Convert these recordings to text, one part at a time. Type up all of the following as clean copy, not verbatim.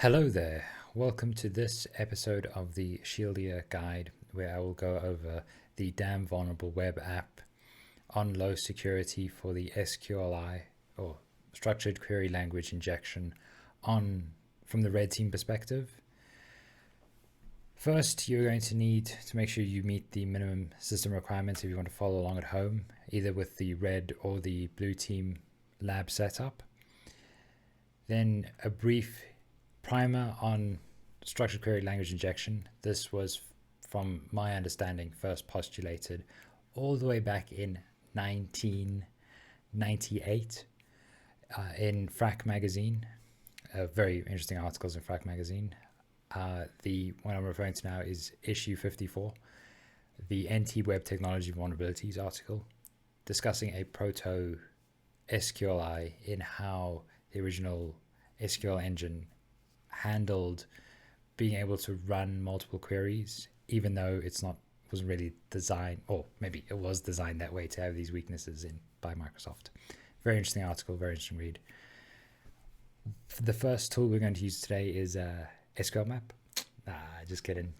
Hello there, welcome to this episode of the Shieldia Guide, where I will go over the damn vulnerable web app on low security for the SQLi, or structured query language injection, from the red team perspective. First, you're going to need to make sure you meet the minimum system requirements if you want to follow along at home, either with the red or the blue team lab setup. Then a brief primer on structured query language injection. This was, from my understanding, first postulated all the way back in 1998 in Frac magazine. Very interesting articles in Frac magazine. The one I'm referring to now is issue 54, the NT Web Technology Vulnerabilities article, discussing a proto SQLi in how the original SQL engine handled being able to run multiple queries, even though wasn't really designed, or maybe it was designed that way to have these weaknesses by Microsoft. Very interesting article, very interesting read. The first tool we're going to use today is SQL Map. Just kidding.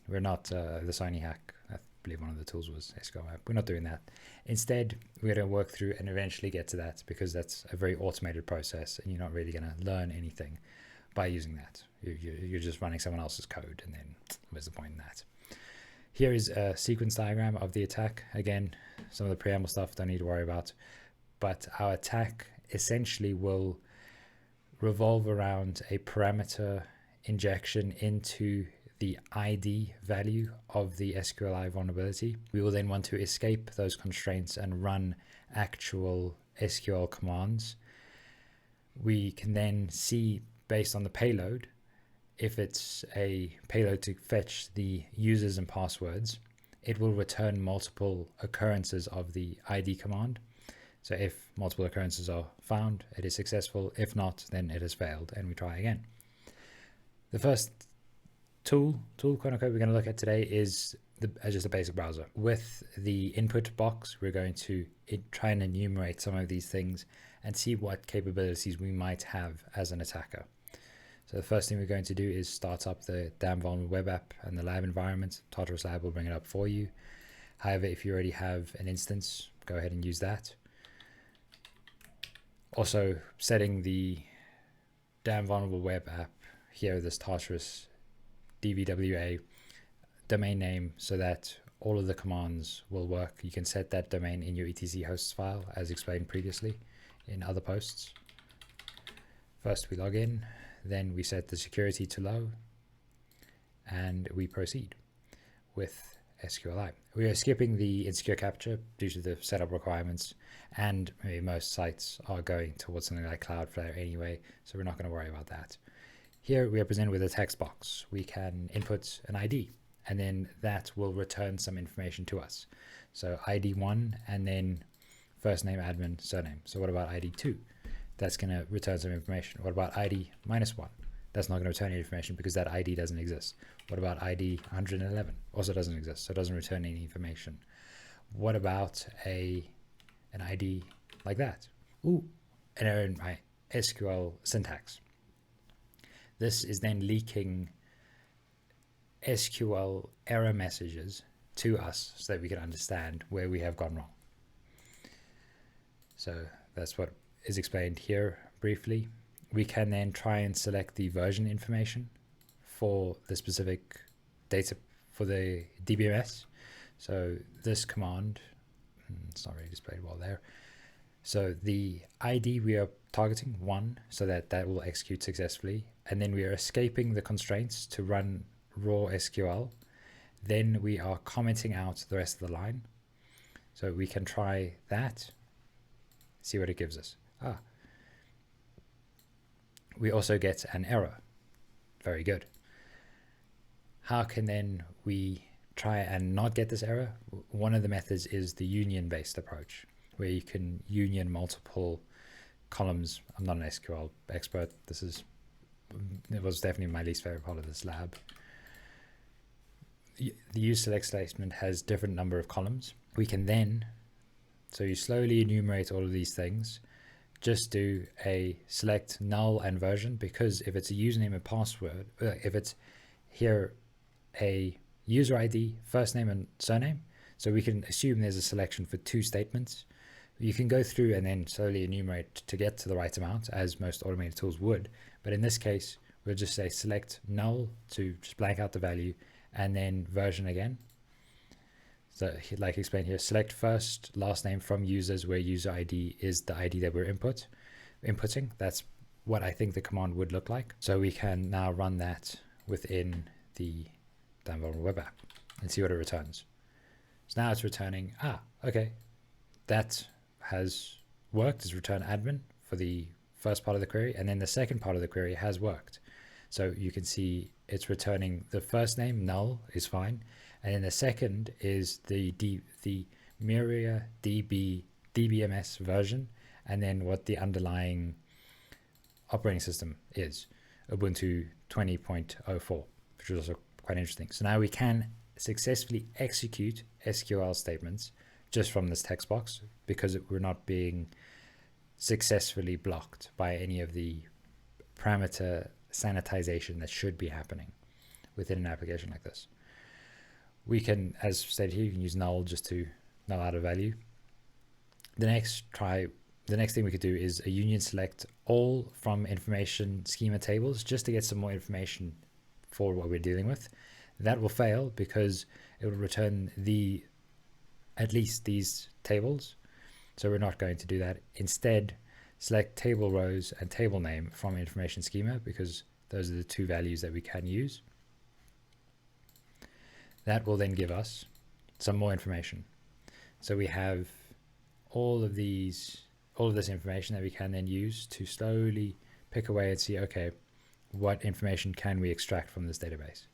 We're not the Sony hack. I believe one of the tools was SQL Map. We're not doing that. Instead, we're going to work through and eventually get to that, because that's a very automated process and you're not really going to learn anything by using that. You're just running someone else's code, and then what's the point in that? Here is a sequence diagram of the attack. Again, some of the preamble stuff don't need to worry about, but our attack essentially will revolve around a parameter injection into the ID value of the SQLi vulnerability. We will then want to escape those constraints and run actual SQL commands. We can then see, based on the payload, if it's a payload to fetch the users and passwords, it will return multiple occurrences of the ID command. So if multiple occurrences are found, it is successful. If not, then it has failed and we try again. The first tool quote unquote we're going to look at today is just a basic browser. With the input box, we're going to try and enumerate some of these things and see what capabilities we might have as an attacker. So the first thing we're going to do is start up the damn vulnerable web app and the lab environment. Tartarus Lab will bring it up for you. However, if you already have an instance, go ahead and use that. Also, setting the damn vulnerable web app here, this Tartarus DVWA domain name, so that all of the commands will work. You can set that domain in your etc hosts file, as explained previously in other posts. First, we log in. Then we set the security to low, and we proceed with SQLi. We are skipping the insecure capture due to the setup requirements, and maybe most sites are going towards something like Cloudflare anyway, so we're not going to worry about that. Here we are presented with a text box. We can input an ID, and then that will return some information to us. So ID 1, and then first name, admin, surname. So what about ID 2? That's going to return some information. What about ID -1? That's not going to return any information because that ID doesn't exist. What about ID 111? Also doesn't exist, so it doesn't return any information. What about an ID like that? Ooh, an error in my SQL syntax. This is then leaking SQL error messages to us so that we can understand where we have gone wrong. So that's what is explained here briefly. We can then try and select the version information for the specific data for the DBMS. So this command, it's not really displayed well there. So the ID we are targeting 1, so that will execute successfully, and then we are escaping the constraints to run raw SQL. Then we are commenting out the rest of the line. So we can try that, see what it gives us. We also get an error. Very good. How can then we try and not get this error? One of the methods is the union-based approach, where you can union multiple columns. I'm not an SQL expert. It was definitely my least favorite part of this lab. The use select statement has different number of columns. We can then, so you slowly enumerate all of these things, just do a select null and version, because if it's a username and password, if it's here a user ID, first name and surname, so we can assume there's a selection for 2 statements. You can go through and then slowly enumerate to get to the right amount, as most automated tools would. But in this case, we'll just say select null to just blank out the value, and then version again. So like explained here, select first last name from users where user ID is the ID that we're inputting. That's what I think the command would look like. So we can now run that within the downloadable web app and see what it returns. So now it's returning, okay, that has worked. It's returned admin for the first part of the query, and then the second part of the query has worked. So you can see it's returning the first name, null, is fine, and then the second is the Miria DBMS version, and then what the underlying operating system is, Ubuntu 20.04, which is also quite interesting. So now we can successfully execute SQL statements just from this text box, because we're not being successfully blocked by any of the parameter sanitization that should be happening within an application like this. We can, as stated here, you can use null just to null out a value. The next thing we could do is a union select all from information schema tables, just to get some more information for what we're dealing with. That will fail because it will return at least these tables. So we're not going to do that. Instead, select table rows and table name from information schema, because those are the 2 values that we can use. That will then give us some more information. So we have all of this information that we can then use to slowly pick away and see, okay, what information can we extract from this database?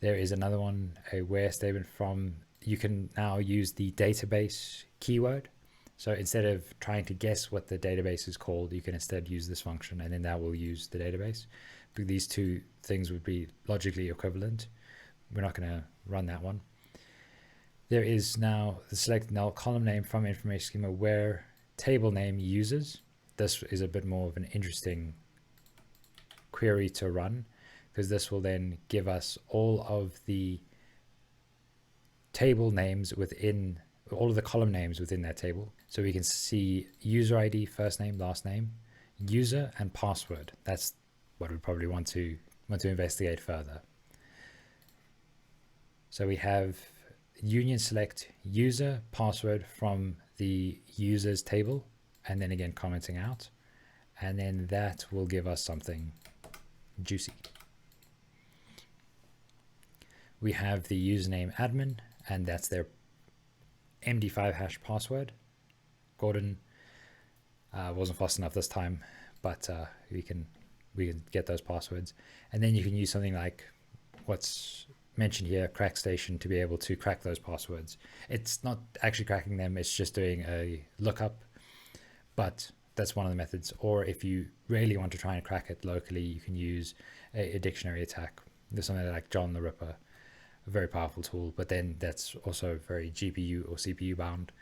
There is another one, a where statement from. You can now use the database keyword. So instead of trying to guess what the database is called, you can instead use this function, and then that will use the database. But these 2 things would be logically equivalent. We're not going to run that one. There is now the select null column name from information schema where table name users. This is a bit more of an interesting query to run, because this will then give us all of the table names within, all of the column names within that table. So we can see user ID, first name, last name, user, and password. That's what we probably want to investigate further. So we have union select user password from the users table, and then again commenting out, and then that will give us something juicy. We have the username admin, and that's their MD5 hash password. Gordon wasn't fast enough this time, but we can get those passwords, and then you can use something like what's mentioned here, CrackStation, to be able to crack those passwords. It's not actually cracking them, it's just doing a lookup, but that's one of the methods. Or if you really want to try and crack it locally, you can use a dictionary attack. There's something like John the Ripper, a very powerful tool, but then that's also very GPU or CPU bound.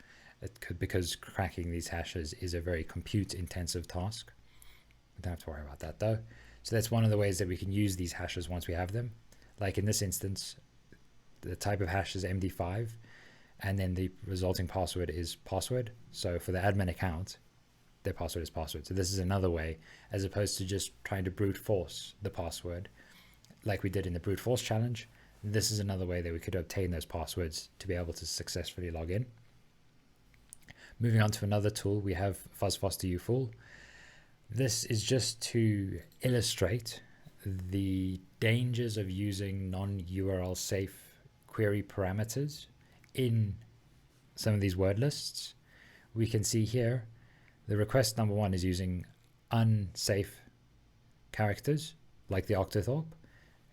Because cracking these hashes is a very compute intensive task. We don't have to worry about that though. So that's one of the ways that we can use these hashes once we have them. Like in this instance, the type of hash is MD5, and then the resulting password is password. So for the admin account, their password is password. So this is another way, as opposed to just trying to brute force the password like we did in the brute force challenge. This is another way that we could obtain those passwords to be able to successfully log in. Moving on to another tool, we have fuzzfosterufull. This is just to illustrate the dangers of using non-URL safe query parameters in some of these word lists. We can see here the request number 1 is using unsafe characters like the octothorpe.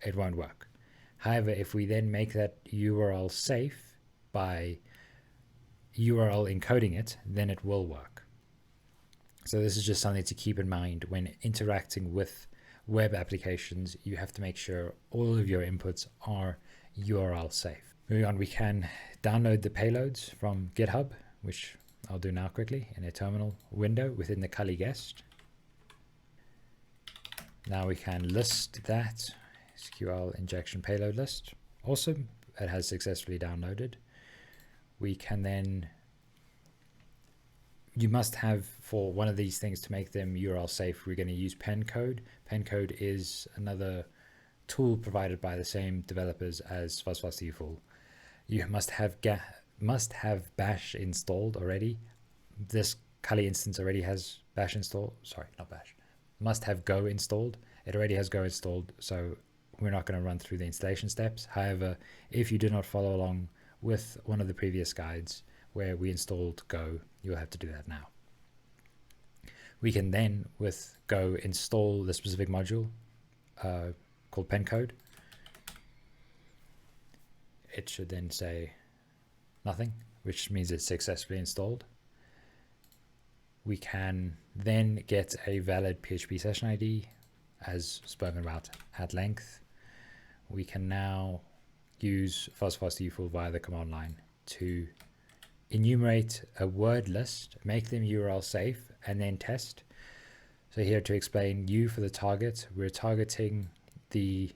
It won't work. However, if we then make that URL safe by URL encoding it, then it will work. So this is just something to keep in mind when interacting with web applications. You have to make sure all of your inputs are URL safe. Moving on, we can download the payloads from GitHub, which I'll do now quickly in a terminal window within the SQLi guest. Now we can list that SQL injection payload list. Awesome, it has successfully downloaded. We can then, you must have, for one of these things to make them URL safe, we're going to use PenCode. PenCode is another tool provided by the same developers as FuzzFastUFull. You must have bash installed already. This SQLi instance already has bash installed. Sorry, not bash. Must have Go installed. It already has Go installed, so we're not going to run through the installation steps. However, if you do not follow along with one of the previous guides where we installed Go, you'll have to do that now. We can then, with Go, install the specific module called PenCode. It should then say nothing, which means it's successfully installed. We can then get a valid PHP session ID, as spoken about at length. We can now use FuzzFastUFull via the command line to enumerate a word list, make them URL safe, and then test. So here to explain U for the target, we're targeting the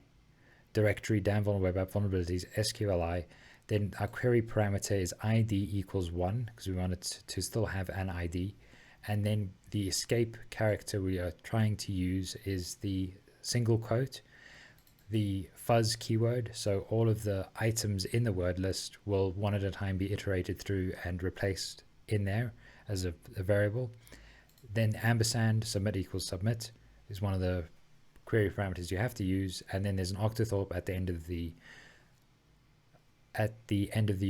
directory Dan Vulnerable Web App Vulnerabilities SQLi. Then our query parameter is ID equals 1 because we want it to still have an ID. And then the escape character we are trying to use is the single quote, the fuzz keyword. So all of the items in the word list will one at a time be iterated through and replaced in there as a variable. Then ampersand submit equals submit is one of the query parameters you have to use. And then there's an octothorpe at the end of the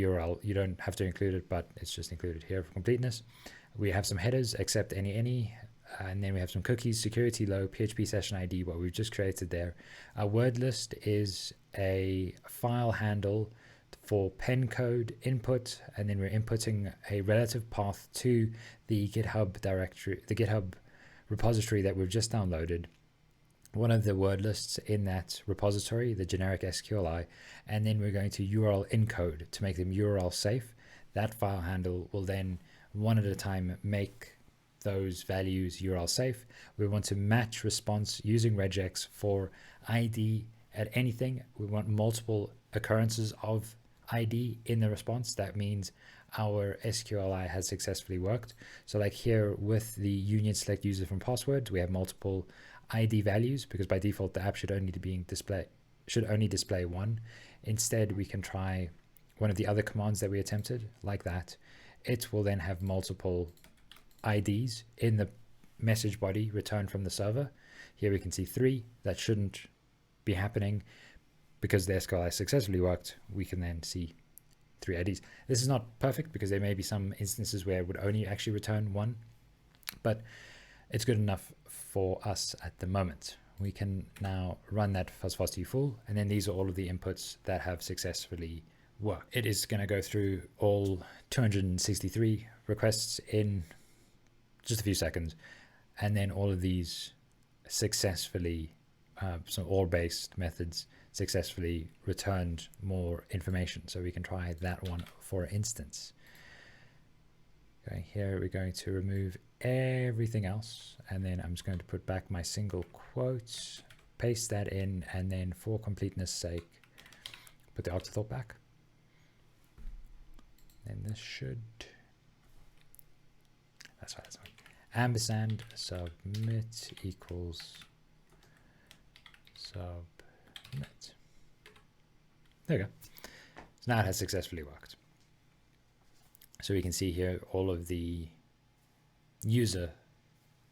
URL. You don't have to include it, but it's just included here for completeness. We have some headers, accept any, and then we have some cookies, security low, PHP session ID, what we've just created there. Our word list is a file handle for PenCode input, and then we're inputting a relative path to the GitHub directory, the GitHub repository that we've just downloaded. One of the word lists in that repository, the generic SQLi, and then we're going to URL encode to make them URL safe. That file handle will then one at a time make those values URL safe. We want to match response using regex for ID at anything. We want multiple occurrences of ID in the response. That means our SQLi has successfully worked. So like here with the union select user from passwords, we have multiple ID values because by default the app should only display one. Instead, we can try one of the other commands that we attempted, like that. It will then have multiple IDs in the message body returned from the server. Here we can see 3. That shouldn't be happening because the SQLi successfully worked. We can then see 3 IDs. This is not perfect because there may be some instances where it would only actually return 1, but it's good enough for us at the moment. We can now run that FuzzFastUFull, and then these are all of the inputs that have successfully work. It is going to go through all 263 requests in just a few seconds, and then all of these successfully, some OR-based methods successfully returned more information. So we can try that one for instance. Okay, here we're going to remove everything else, and then I'm just going to put back my single quotes, paste that in, and then for completeness sake, put the octothorpe back. And this should, that's right, ampersand submit equals submit. There we go. So now it has successfully worked. So we can see here all of the user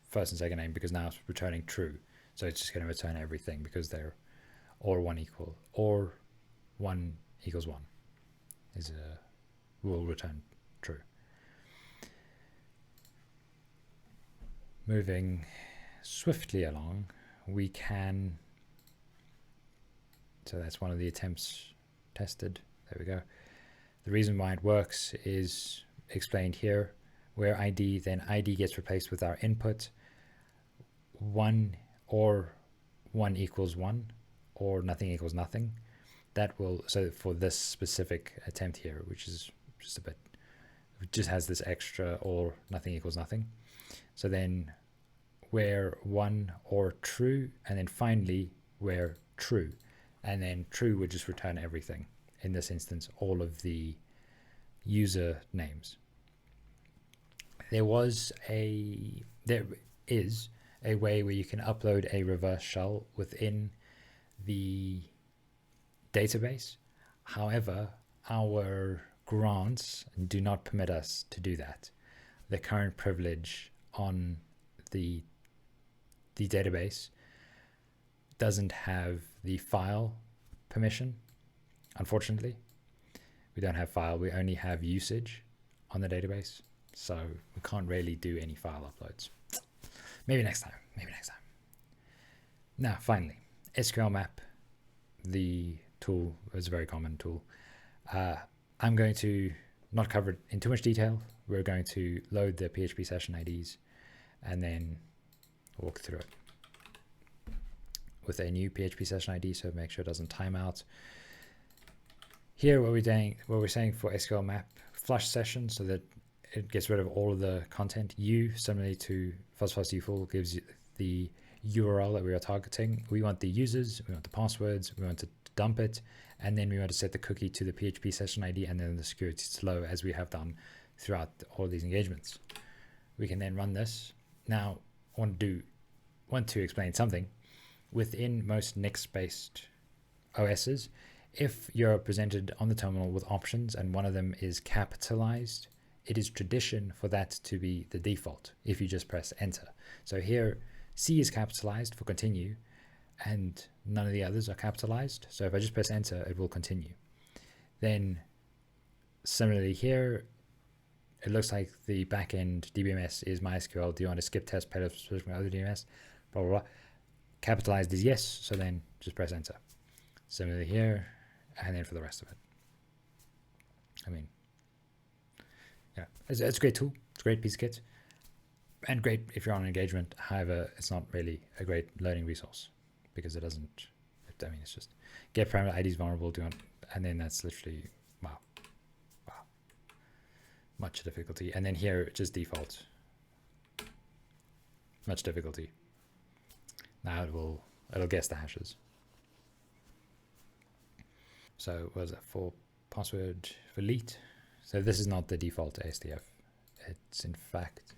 first and second name, because now it's returning true. So it's just going to return everything because they're or 1 equals 1 is a will return true. Moving swiftly along, we can, so that's one of the attempts tested. There we go. The reason why it works is explained here, where ID, then ID gets replaced with our input, 1 or 1 equals 1 or nothing equals nothing. That will, so for this specific attempt here, which is just a bit It just has this extra or nothing equals nothing. So then where one or true, and then finally where true, and then true would just return everything. In this instance, all of the user names. There is a way where you can upload a reverse shell within the database. However, our grants do not permit us to do that. The current privilege on the database doesn't have the file permission, unfortunately. We don't have file, we only have usage on the database, so we can't really do any file uploads. Maybe next time. Now, finally, SQL map, the tool is a very common tool. I'm going to not cover it in too much detail. We're going to load the PHP session IDs and then walk through it with a new PHP session ID, so make sure it doesn't time out. Here, what we're saying for SQL map, flush session so that it gets rid of all of the content. U, similarly to fuzzfuzzdefault, gives you the URL that we are targeting. We want the users, we want the passwords, we want to dump it, and then we want to set the cookie to the PHP session ID and then the security to low, as we have done throughout all of these engagements. We can then run this. Now, I want to explain something. Within most Nix-based OSs, if you're presented on the terminal with options and one of them is capitalized, it is tradition for that to be the default if you just press enter. So here, C is capitalized for continue, and none of the others are capitalized. So if I just press enter, it will continue. Then similarly here, it looks like the backend DBMS is MySQL. Do you want to skip test payload switch from other DBMS? Blah, blah, blah. Capitalized is yes, so then just press enter. Similarly here, and then for the rest of it. I mean, yeah, it's a great tool. It's a great piece of kit. And great if you're on an engagement. However, it's not really a great learning resource because it doesn't, I mean, it's just get parameter IDs vulnerable, and then that's literally, wow, much difficulty. And then here, just default, much difficulty. Now it'll guess the hashes. So what is that for password for leet? So this is not the default SDF. It's in fact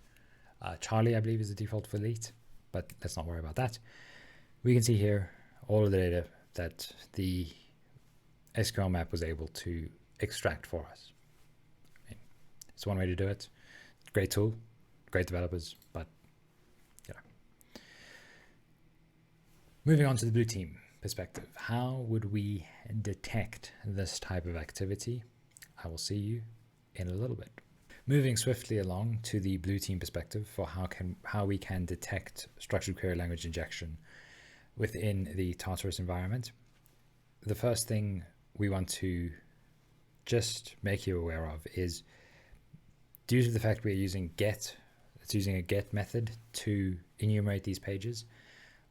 Charlie, I believe, is the default for leet, but let's not worry about that. We can see here all of the data that the SQL map was able to extract for us. I mean, it's one way to do it. Great tool, great developers, but you know. Moving on to the blue team perspective, how would we detect this type of activity? I will see you in a little bit. Moving swiftly along to the blue team perspective for how we can detect structured query language injection within the Tartarus environment. The first thing we want to just make you aware of is, due to the fact we're using get, it's using a get method to enumerate these pages,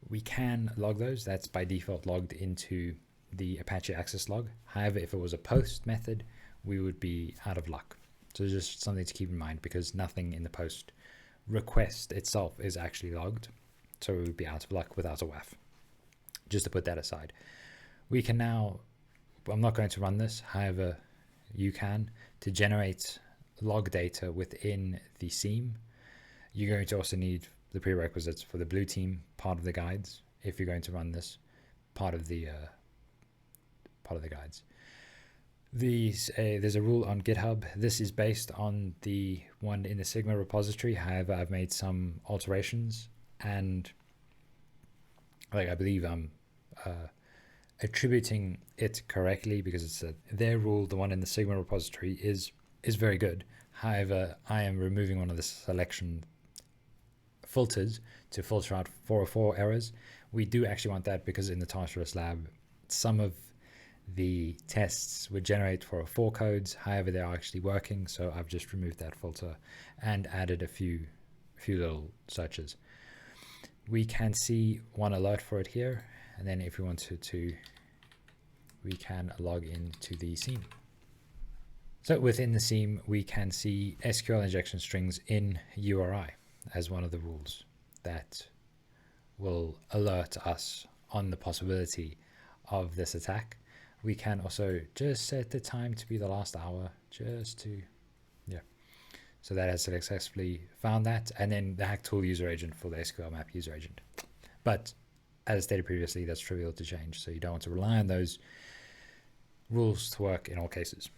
we can log those. That's by default logged into the Apache access log. However, if it was a post method, we would be out of luck. So just something to keep in mind, because nothing in the post request itself is actually logged. So we would be out of luck without a WAF. Just to put that aside. We can now, I'm not going to run this, however, you can, to generate log data within the seam. You're going to also need the prerequisites for the blue team part of the guides if you're going to run this part of the guides. There's a rule on GitHub. This is based on the one in the Sigma repository. However, I've made some alterations, and I believe I'm attributing it correctly, because it's their rule, the one in the Sigma repository, is very good. However, I am removing one of the selection filters to filter out 404 errors. We do actually want that because in the Tartarus lab, some of the tests would generate 404 codes. However, they are actually working, so I've just removed that filter and added a few little searches. We can see one alert for it here, and then if we wanted to, we can log into the scene. So within the seam, we can see SQL injection strings in URI as one of the rules that will alert us on the possibility of this attack. We can also just set the time to be the last hour, just to, yeah. So that has successfully found that, and then the hack tool user agent for the SQL map user agent. But as stated previously, that's trivial to change, so you don't want to rely on those rules to work in all cases.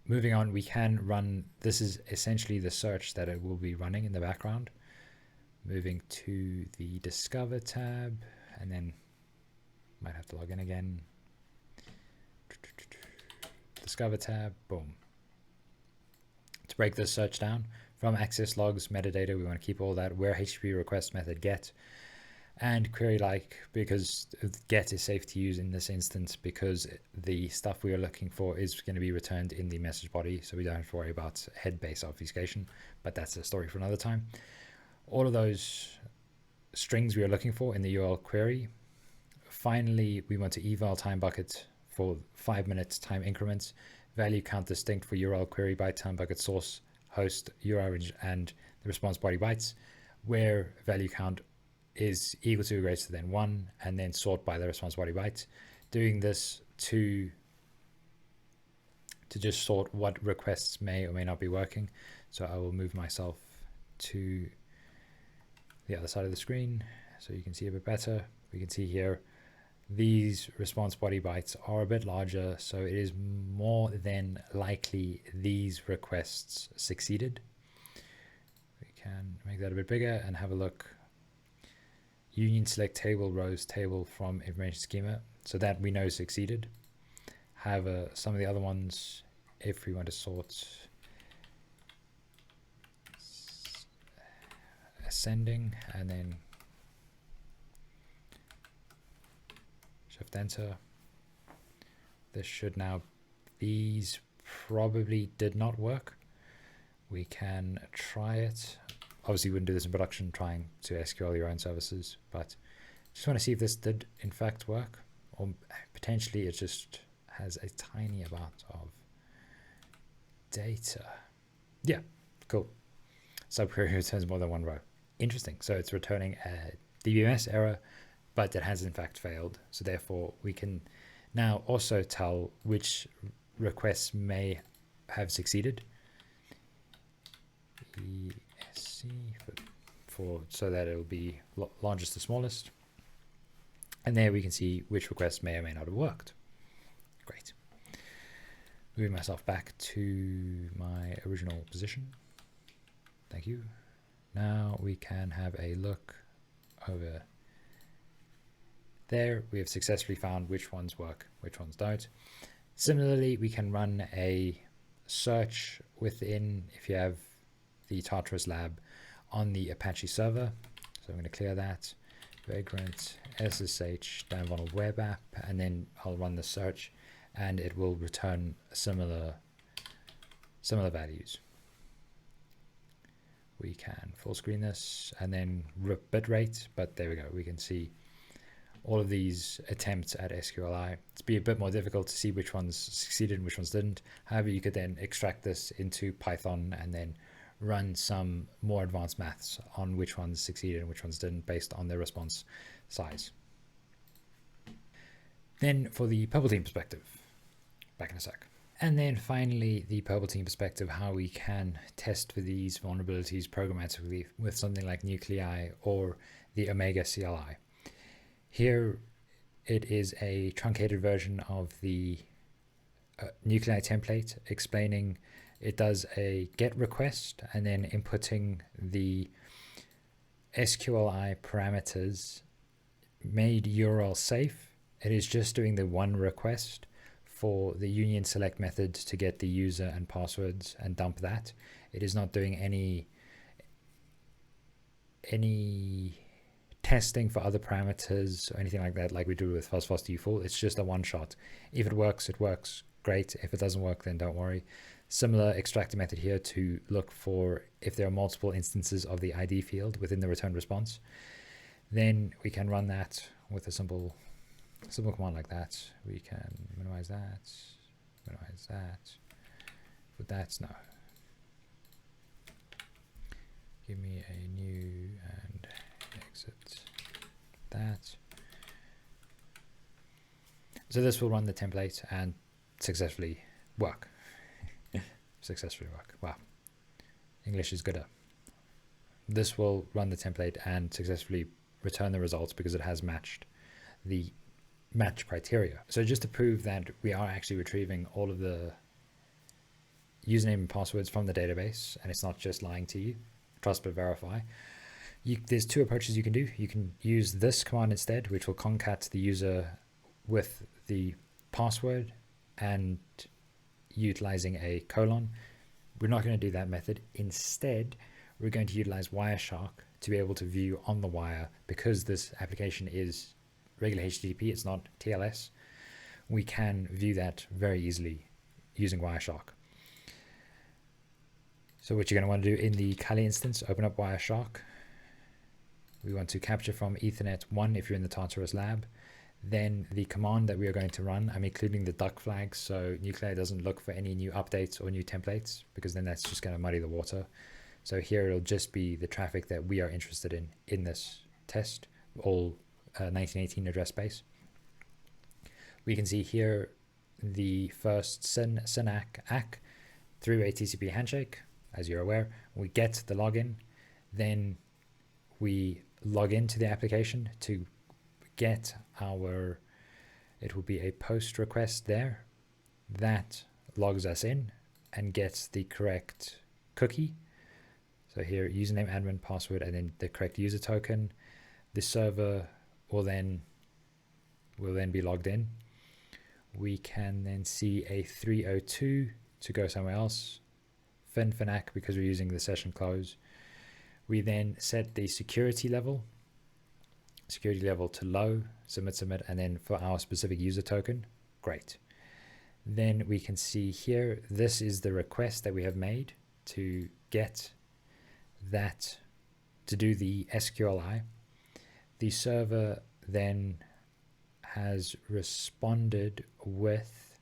Moving on, we can run, this is essentially the search that it will be running in the background. Moving to the Discover tab, and then might have to log in again. Discover tab, boom. To break this search down, from access logs, metadata, we want to keep all that, where HTTP request method get, and query like, because get is safe to use in this instance because the stuff we are looking for is going to be returned in the message body, so we don't have to worry about head-based obfuscation, but that's a story for another time. All of those strings we are looking for in the URL query. Finally, we want to eval time bucket for 5 minutes time increments, value count distinct for URL query byte time bucket source, host, URL, and the response body bytes, where value count is equal to or greater than 1, and then sort by the response body byte. Doing this to just sort what requests may or may not be working. So I will move myself to the other side of the screen so you can see a bit better. We can see here these response body bytes are a bit larger, so it is more than likely these requests succeeded. We can make that a bit bigger and have a look. Union select table, rows table from information schema, so that we know succeeded. However, some of the other ones, if we want to sort ascending and then shift enter, this should now, these probably did not work. We can try it. Obviously you wouldn't do this in production trying to SQL your own services, but just want to see if this did in fact work, or potentially it just has a tiny amount of data. Yeah, cool. Subquery returns more than one row. Interesting. So it's returning a DVMS error, but it has in fact failed. So therefore we can now also tell which requests may have succeeded. ESC for so that it'll be largest to smallest. And there we can see which requests may or may not have worked. Great. Moving myself back to my original position. Thank you. Now we can have a look over there. We have successfully found which ones work, which ones don't. Similarly, we can run a search within, if you have the Tartarus lab on the Apache server. So I'm going to clear that. Vagrant SSH download web app, and then I'll run the search and it will return similar values. We can full screen this and then rip bitrate, but there we go. We can see all of these attempts at SQLi. It's be a bit more difficult to see which ones succeeded and which ones didn't. However, you could then extract this into Python and then run some more advanced maths on which ones succeeded and which ones didn't based on their response size. Then for the purple team perspective, back in a sec. And then finally, the purple team perspective, how we can test for these vulnerabilities programmatically with something like Nuclei or the Omega CLI. Here, it is a truncated version of the Nuclei template explaining it does a GET request and then inputting the SQLi parameters made URL safe. It is just doing the one request for the union select method to get the user and passwords and dump that. It is not doing any testing for other parameters or anything like that like we do with fast default. It's just a one shot. If it works, great. If it doesn't work, then don't worry. Similar extractor method here to look for if there are multiple instances of the ID field within the return response. Then we can run that with a simple command like that. We can minimize that. minimize that. But that's no. Give me a new and exit that. So this will run the template and successfully work. Successfully work. Wow. English is gooder. This will run the template and successfully return the results because it has matched the match criteria. So just to prove that we are actually retrieving all of the username and passwords from the database and it's not just lying to you, trust but verify, there's two approaches you can do. You can use this command instead, which will concat the user with the password and utilizing a colon. We're not going to do that method. Instead, we're going to utilize Wireshark to be able to view on the wire. Because this application is regular HTTP, it's not TLS, we can view that very easily using Wireshark. So what you're going to want to do in the Kali instance, open up Wireshark. We want to capture from Ethernet 1 if you're in the Tartarus lab. Then the command that we are going to run, I'm including the duck flags so Nuclei doesn't look for any new updates or new templates, because then that's just going to muddy the water. So here it'll just be the traffic that we are interested in this test, all 1918 address space. We can see here the first SYN-ACK through a TCP handshake. As you're aware, we get the login, then we log into the application to get our, it will be a post request there that logs us in and gets the correct cookie. So here, username, admin, password, and then the correct user token. The server will then be logged in. We can then see a 302 to go somewhere else. FINAC because we're using the session close. We then set the security level to low, submit, and then for our specific user token, great. Then we can see here, this is the request that we have made to get that, to do the SQLi. The server then has responded with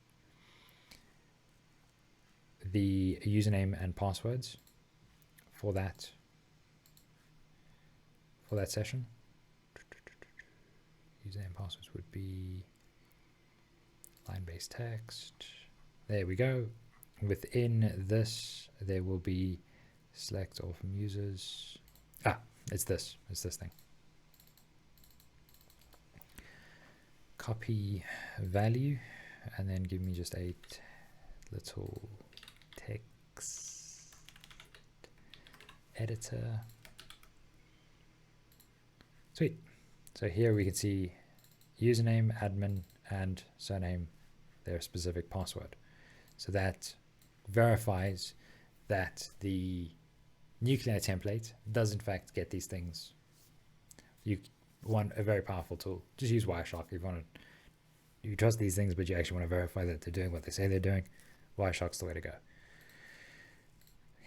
the username and passwords for that session. Username and passwords would be line-based text. There we go. Within this, there will be select all from users. It's this thing. Copy value, and then give me just a little text editor. Sweet. So here we can see username, admin, and surname, their specific password. So that verifies that the Nuclei template does in fact get these things. You want a very powerful tool. Just use Wireshark if you want to. You trust these things, but you actually want to verify that they're doing what they say they're doing. Wireshark's the way to go.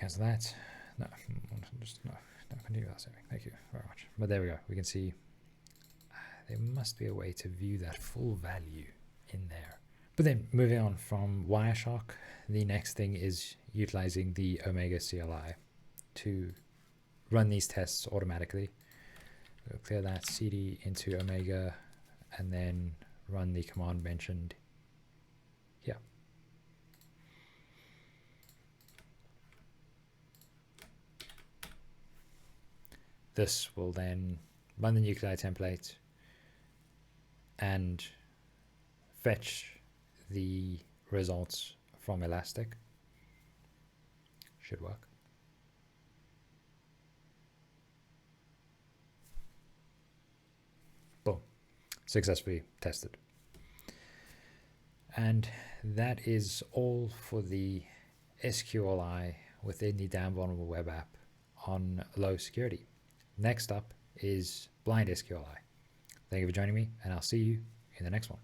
Cancel that. No, just no continue that saving. Thank you very much. But there we go. We can see there must be a way to view that full value in there. But then moving on from Wireshark, the next thing is utilizing the Omega CLI to run these tests automatically. We'll clear that cd into Omega and then run the command mentioned here. This will then run the Nuclei template and fetch the results from Elastic. Should work. Boom. Successfully tested. And that is all for the SQLi within the Damn Vulnerable web app on low security. Next up is blind SQLi. Thank you for joining me, and I'll see you in the next one.